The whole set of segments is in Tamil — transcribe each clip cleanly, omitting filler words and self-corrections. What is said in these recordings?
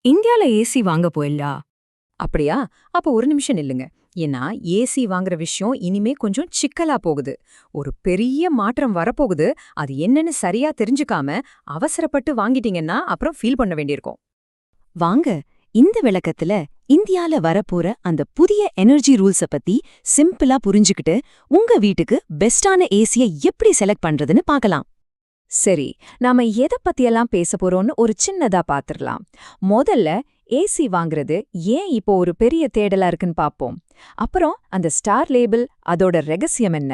இந்தியால ஏசி வாங்க போயில்லா? அப்படியா? அப்ப ஒரு நிமிஷம் நில்லுங்க. ஏன்னா ஏசி வாங்குற விஷயம் இனிமே கொஞ்சம் சிக்கலா போகுது. ஒரு பெரிய மாற்றம் வரப்போகுது. அது என்னன்னு சரியா தெரிஞ்சுக்காம அவசரப்பட்டு வாங்கிட்டீங்கன்னா அப்புறம் ஃபீல் பண்ண வேண்டியிருக்கும். வாங்க இந்த விளக்கத்துல இந்தியால வரப்போற அந்த புதிய எனர்ஜி ரூல்ஸ பத்தி சிம்பிளா புரிஞ்சுக்கிட்டு உங்க வீட்டுக்கு பெஸ்டான ஏசிய எப்படி செலக்ட் பண்றதுன்னு பார்க்கலாம். சரி, நாம எத பத்தியெல்லாம் பேச போறோம்னு ஒரு சின்னதா பாத்துரலாம். முதல்ல ஏசி வாங்குறது ஏன் இப்போ ஒரு பெரிய தேடலா இருக்குன்னு பாப்போம். அப்புறம் அந்த ஸ்டார் லேபிள், அதோட ரகசியம் என்ன?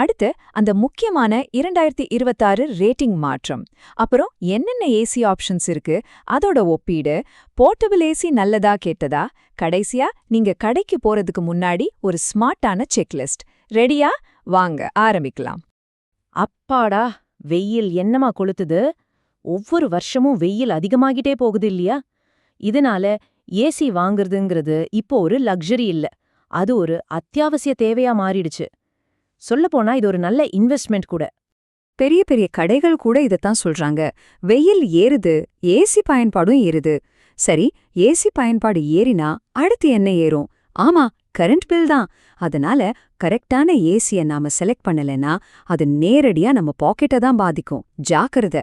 அடுத்து அந்த முக்கியமான 2026 ரேட்டிங் மாற்றம். அப்புறம் என்னென்ன ஏசி ஆப்ஷன்ஸ் இருக்கு, அதோட ஒப்பீடு, போர்ட்டபிள் ஏசி நல்லதா கெட்டதா, கடைசியா நீங்க கடைக்கு போறதுக்கு முன்னாடி ஒரு ஸ்மார்ட்டான செக்லிஸ்ட். ரெடியா? வாங்க ஆரம்பிக்கலாம். அப்பாடா, வெயில் என்னமா கொளுத்துது. ஒவ்வொரு வருஷமும் வெயில் அதிகமாகிட்டே போகுது இல்லையா? இதனால ஏசி வாங்குறதுங்கிறது இப்போ ஒரு லக்ஸரி இல்ல, அது ஒரு அத்தியாவசிய தேவையா மாறிடுச்சு. சொல்லப்போனா இது ஒரு நல்ல இன்வெஸ்ட்மெண்ட் கூட. பெரிய பெரிய கடைகள் கூட இதத்தான் சொல்றாங்க. வெயில் ஏறுது, ஏசி பயன்பாடும் ஏறுது. சரி, ஏசி பயன்பாடு ஏறினா அடுத்து என்ன ஏறும்? ஆமா, கரண்ட் பில் தான். அதனால கரெக்டான ஏசிய நாம செலக்ட் பண்ணலனா அது நேரடியா நம்ம பாக்கெட்டை தான் பாதிக்கும். ஜாக்கிரதை.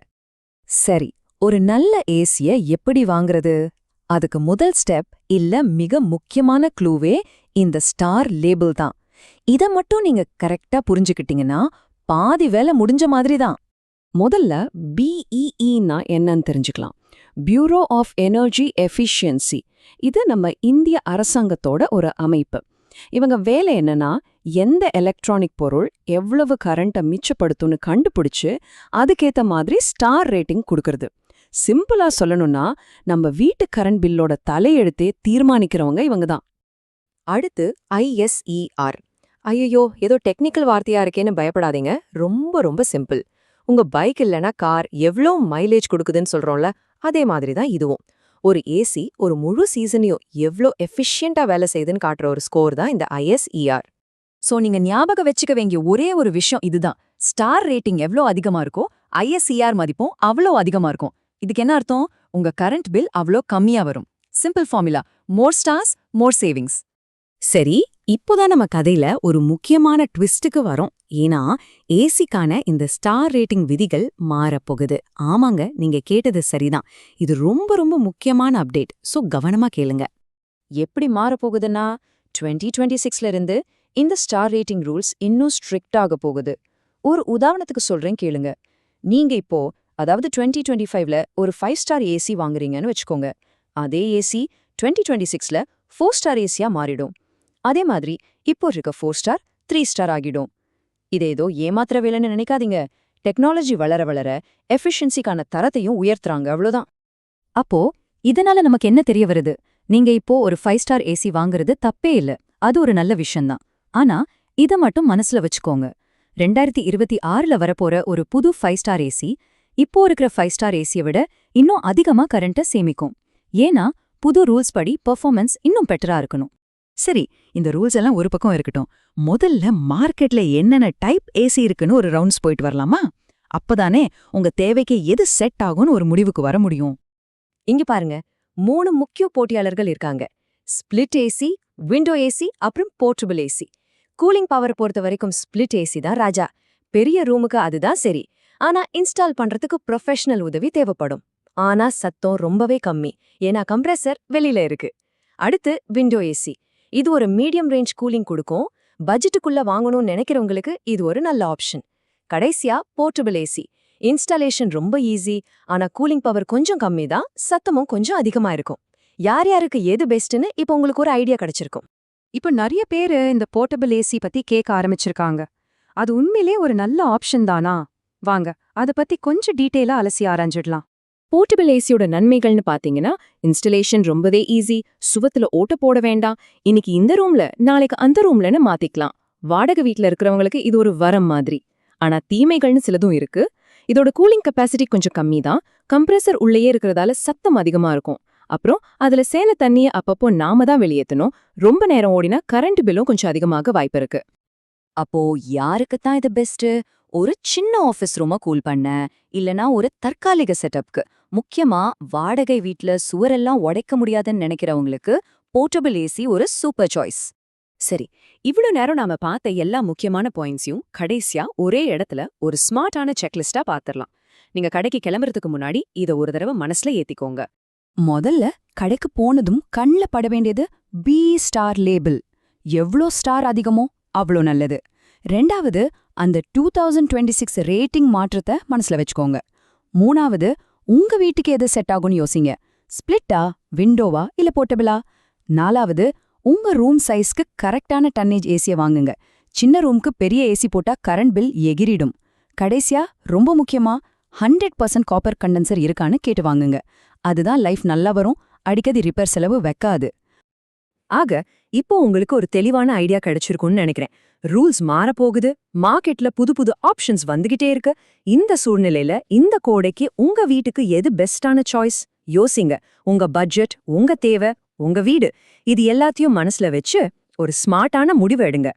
சரி, ஒரு நல்ல ஏசிய எப்படி வாங்குறது? அதுக்கு முதல் ஸ்டெப் இல்ல மிக முக்கியமான க்ளூவே இந்த ஸ்டார் லேபிள் தான். இத மட்டும் நீங்க கரெக்டா புரிஞ்சுக்கிட்டீங்கன்னா பாதி வேலை முடிஞ்ச மாதிரி தான். முதல்ல BEEன்னா என்னன்னு தெரிஞ்சுக்கலாம். Bureau of energy efficiency. இது நம்ம இந்திய அரசாங்கத்தோட ஒரு அமைப்பு. இவங்க வேலை என்னன்னா, எந்த எலக்ட்ரானிக் பொருள் எவ்வளவு கரண்ட்டை மிச்சப்படுத்தும்னு கண்டுபிடிச்சு அதுக்கேத்த மாதிரி ஸ்டார் ரேட்டிங் கொடுக்கறது. சிம்பிளா சொல்லணும்னா, நம்ம வீட்டு கரண்ட் பில்லோட தலையெழுத்தே தீர்மானிக்கிறவங்க இவங்க தான். அடுத்து ISER. ஐயோ, ஏதோ டெக்னிக்கல் வார்த்தையா இருக்கேன்னு பயப்படாதீங்க. ரொம்ப ரொம்ப சிம்பிள். உங்க பைக் இல்லனா கார் எவ்ளோ மைலேஜ் கொடுக்குதுன்னு சொல்றோம்ல, அதே மாதிரி தான் இதுவும். ஒரு ஏசி ஒரு முழு சீசனையும் எவ்ளோ எஃபிஷியண்டா வேலை செய்யுதுன்னு காட்டுற ஒரு ஸ்கோர் தான் இந்த ISER. சோ நீங்க ஞாபகம் வச்சுக்க வேண்டிய ஒரே ஒரு விஷயம் இதுதான். ஸ்டார் ரேட்டிங் எவ்ளோ அதிகமா இருக்கோ ISER மதிப்பும் அவ்ளோ அதிகமா இருக்கும். இதுக்கு என்ன அர்த்தம்? உங்க கரண்ட் பில் அவ்ளோ கம்மியா வரும். Simple formula. More stars, more savings. சரி, இப்போதான் நம்ம கதையில ஒரு முக்கியமான ட்விஸ்டுக்கு வரோம். ஏன்னா ஏசிக்கான இந்த ஸ்டார் ரேட்டிங் விதிகள் மாறப்போகுது. ஆமாங்க, நீங்க கேட்டது சரிதான். இது ரொம்ப ரொம்ப முக்கியமான அப்டேட். சோ கவனமா கேளுங்க. எப்படி மாறப்போகுதுன்னா, 2026ல இருந்து இந்த ஸ்டார் ரேட்டிங் ரூல்ஸ் இன்னும் ஸ்ட்ரிக்ட் ஆக போகுது. ஒரு உதாரணத்துக்கு சொல்றேன் கேளுங்க. நீங்க இப்போ, அதாவது 2025ல ஒரு 5 ஸ்டார் ஏசி வாங்குறீங்கன்னு வச்சுக்கோங்க. அதே ஏசி 2026ல 4 ஸ்டார் ஏசியா மாறிடும். அதே மாதிரி இப்போ இருக்க 4 ஸ்டார் 3 ஸ்டார் ஆகிடும். இது ஏதோ ஏமாத்திர வேலைன்னு நினைக்காதீங்க. டெக்னாலஜி வளர வளர எஃபிஷியன்சிக்கான தரத்தையும் உயர்த்துறாங்க, அவ்வளோதான். அப்போ இதனால நமக்கு என்ன தெரிய வருது? நீங்க இப்போ ஒரு 5 ஸ்டார் ஏசி வாங்குறது தப்பே இல்ல, அது ஒரு நல்ல விஷயம்தான். ஆனா இத மட்டும் மனசுல வச்சுக்கோங்க. 2026ல வரப்போற ஒரு புது 5 ஸ்டார் ஏசி இப்போ இருக்கிற 5 ஸ்டார் ஏசியை விட இன்னும் அதிகமா கரண்ட்டை சேமிக்கும். ஏன்னா புது ரூல்ஸ் படி பெர்ஃபார்மன்ஸ் இன்னும் பெட்டரா இருக்கணும். சரி, இந்த ரூல்ஸ் எல்லாம் ஒரு பக்கம் இருக்கட்டும். முதல்ல மார்க்கெட்ல என்னென்ன டைப் ஏசி இருக்குன்னு ஒரு ரவுண்ட்ஸ் போயிட்டு வரலாமா? அப்பதானே உங்க தேவைக்கு எது செட் ஆகும்னு ஒரு முடிவுக்கு வர முடியும். இங்க பாருங்க, 3 முக்கிய போட்டியாளர்கள் இருக்காங்க. ஸ்பிளிட் ஏசி, விண்டோ ஏசி, அப்புறம் போர்ட்டபிள் ஏசி. கூலிங் பவர் பொறுத்த வரைக்கும் ஸ்பிளிட் ஏசி தான் ராஜா. பெரிய ரூமுக்கு அதுதான் சரி. ஆனா இன்ஸ்டால் பண்றதுக்கு ப்ரொஃபஷனல் உதவி தேவைப்படும். ஆனா சத்தம் ரொம்பவே கம்மி, ஏன்னா கம்ப்ரெசர் வெளியில இருக்கு. அடுத்து விண்டோ ஏசி. இது ஒரு மீடியம் ரேஞ்ச் கூலிங் கொடுக்கும். பட்ஜெட்டுக்குள்ள வாங்கணும்னு நினைக்கிறவங்களுக்கு இது ஒரு நல்ல ஆப்ஷன். கடைசியா போர்ட்டபிள் ஏசி. இன்ஸ்டாலேஷன் ரொம்ப ஈஸி, ஆனா கூலிங் பவர் கொஞ்சம் கம்மி தான், சத்தமும் கொஞ்சம் அதிகமா இருக்கும். யார் யாருக்கு எது பெஸ்ட்னு இப்போ உங்களுக்கு ஒரு ஐடியா கிடைச்சிருக்கும். இப்ப நிறைய பேரு இந்த போர்ட்டபிள் ஏசி பத்தி கேட்க ஆரம்பிச்சிருக்காங்க. அது உண்மையிலே ஒரு நல்ல ஆப்ஷன் தானா? வாங்க அத பத்தி கொஞ்சம் டீட்டெயிலா அலசி ஆராய்ஞ்சிடலாம். போர்ட்டபிள் ஏசியோட நன்மைகள்னு பாத்தீங்கன்னா, இன்ஸ்டலேஷன் ரொம்பவே ஈஸி. சுவத்துல ஓட்ட போட வேண்டாம். இன்னைக்கு இந்த ரூம்ல நாளைக்கு அந்த ரூம்லன்னு மாத்திக்கலாம். வாடகை வீட்ல இருக்கிறவங்களுக்கு இது ஒரு வரம் மாதிரி. ஆனா தீமைகள்னு சிலதும் இருக்கு. இதோட கூலிங் கெப்பாசிட்டி கொஞ்சம் கம்மி தான். கம்ப்ரெசர் உள்ளேயே இருக்கிறதால சத்தம் அதிகமா இருக்கும். அப்புறம் அதுல சேன தண்ணிய அப்பப்போ நாம தான் வெளியேற்றணும். ரொம்ப நேரம் ஓடினா கரண்ட் பில்லும் கொஞ்சம் அதிகமாக வாய்ப்பு இருக்கு. அப்போ யாருக்குத்தான் இது பெஸ்ட்? ஒரு சின்ன ஆஃபீஸ் ரூமை கூல் பண்ண, இல்லனா ஒரு தற்காலிக செட்டப்க்கு முக்கியமா வாடகை வீட்ல சுவரெல்லாம் உடைக்க முடியாதுன்னு நினைக்கிறவங்களுக்கு போர்ட்டபிள் ஏசி ஒரு சூப்பர் சாய்ஸ். சரி, இவ்ளோ நேரம் நாம பார்த்த எல்லா முக்கியமான பாயிண்ட்ஸையும் கடைசியா ஒரே இடத்துல ஒரு ஸ்மார்ட்டான செக்லிஸ்டா பாத்துரலாம். நீங்க கடைக்கு கிளம்புறதுக்கு முன்னாடி இத ஒரு தடவை மனசுல ஏத்திக்கோங்க. முதல்ல கடைக்கு போனதும் கண்ல பட வேண்டியது பி ஸ்டார் லேபிள். எவ்ளோ ஸ்டார் அதிகமோ அவ்ளோ நல்லது. ரெண்டாவது, அந்த 2026 ரேட்டிங் மாற்றத்தை மனசுல வச்சுக்கோங்க. மூணாவது, உங்க வீட்டுக்கு எது செட் ஆகும்னு யோசிங்க. ஸ்பிளிட்டா, விண்டோவா இல்ல போர்ட்டபிளா? நாலாவது, உங்க ரூம் சைஸ்க்கு கரெக்டான டன்னேஜ் ஏசியை வாங்குங்க. சின்ன ரூம்க்கு பெரிய ஏசி போட்டா கரண்ட் பில் எகிரிடும். கடைசியா ரொம்ப முக்கியமா 100% காப்பர் கண்டென்சர் இருக்கான்னு கேட்டு வாங்குங்க. அதுதான் லைஃப் நல்லா வரும், அடிக்கடி ரிப்பேர் செலவு வைக்காது. ஆக இப்போ உங்களுக்கு ஒரு தெளிவான ஐடியா கிடைச்சிருக்கும்னு நினைக்கிறேன். ரூல்ஸ் மாறப்போகுது, மார்க்கெட்ல புது புது ஆப்ஷன்ஸ் வந்துகிட்டே இருக்கு. இந்த சூழ்நிலையில இந்த கோடைக்கு உங்க வீட்டுக்கு எது பெஸ்டான சாய்ஸ் யோசிங்க. உங்க பட்ஜெட், உங்க தேவை, உங்க வீடு, இது எல்லாத்தையும் மனசுல வச்சு ஒரு ஸ்மார்ட்டான முடிவு எடுங்க.